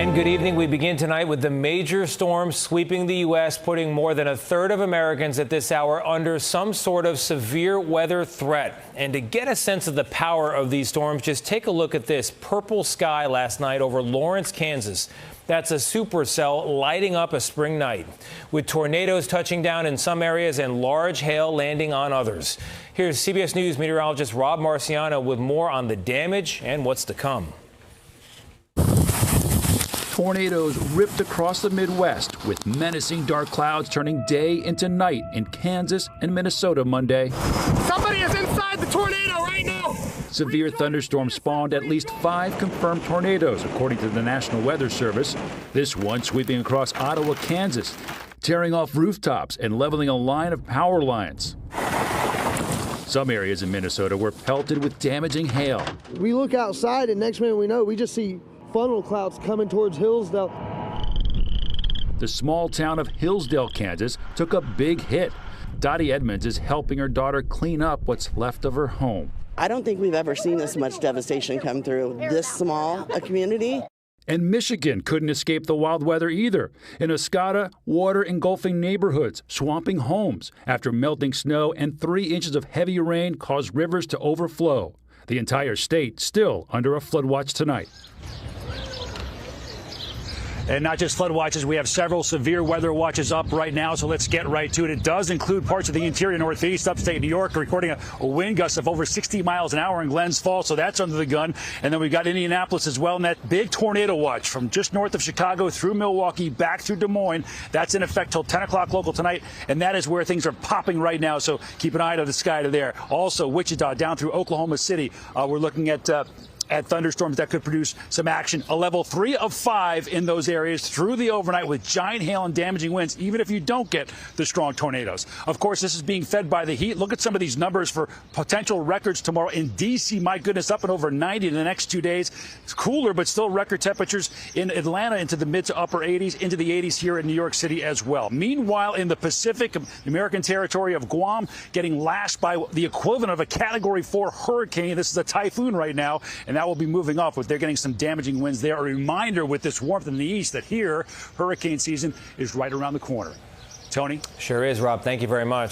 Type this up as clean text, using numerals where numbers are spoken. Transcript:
And good evening. We begin tonight with the major storm sweeping the U.S., putting more than a third of Americans at this hour under some sort of severe weather threat. And to get a sense of the power of these storms, just take a look at this purple sky last night over Lawrence, Kansas. That's a supercell lighting up a spring night, with tornadoes touching down in some areas and large hail landing on others. Here's CBS News meteorologist Rob Marciano with more on the damage and what's to come. Tornadoes ripped across the Midwest, with menacing dark clouds turning day into night in Kansas and Minnesota Monday. Somebody is inside the tornado right now! Severe thunderstorms spawned at least 5 confirmed tornadoes, according to the National Weather Service. This one sweeping across Ottawa, Kansas, tearing off rooftops and leveling a line of power lines. Some areas in Minnesota were pelted with damaging hail. We look outside, and next minute we know, we just see funnel clouds coming towards Hillsdale. The small town of Hillsdale, Kansas, took a big hit. Dottie Edmonds is helping her daughter clean up what's left of her home. I don't think we've ever seen this much devastation come through this small a community. And Michigan couldn't escape the wild weather either. In Escada, water engulfing neighborhoods, swamping homes after melting snow and 3 inches of heavy rain caused rivers to overflow. The entire state still under a flood watch tonight. And not just flood watches, we have several severe weather watches up right now, so let's get right to it. It does include parts of the interior Northeast, upstate New York, recording a wind gust of over 60 miles an hour in Glens Falls, so that's under the gun. And then we've got Indianapolis as well, and that big tornado watch from just north of Chicago through Milwaukee back through Des Moines. That's in effect till 10 o'clock local tonight, and that is where things are popping right now, so keep an eye to the sky to there. Also, Wichita down through Oklahoma City, we're looking at thunderstorms that could produce some action. A level 3 of 5 in those areas through the overnight with giant hail and damaging winds, even if you don't get the strong tornadoes. Of course, this is being fed by the heat. Look at some of these numbers for potential records tomorrow in D.C. My goodness, up and over 90 in the next 2 days. It's cooler, but still record temperatures in Atlanta into the mid to upper 80s, into the 80s here in New York City as well. Meanwhile, in the Pacific, the American territory of Guam getting lashed by the equivalent of a Category 4 hurricane. This is a typhoon right now, and that will be moving off, but they're getting some damaging winds there. A reminder with this warmth in the east that here, hurricane season is right around the corner. Tony? Sure is, Rob. Thank you very much.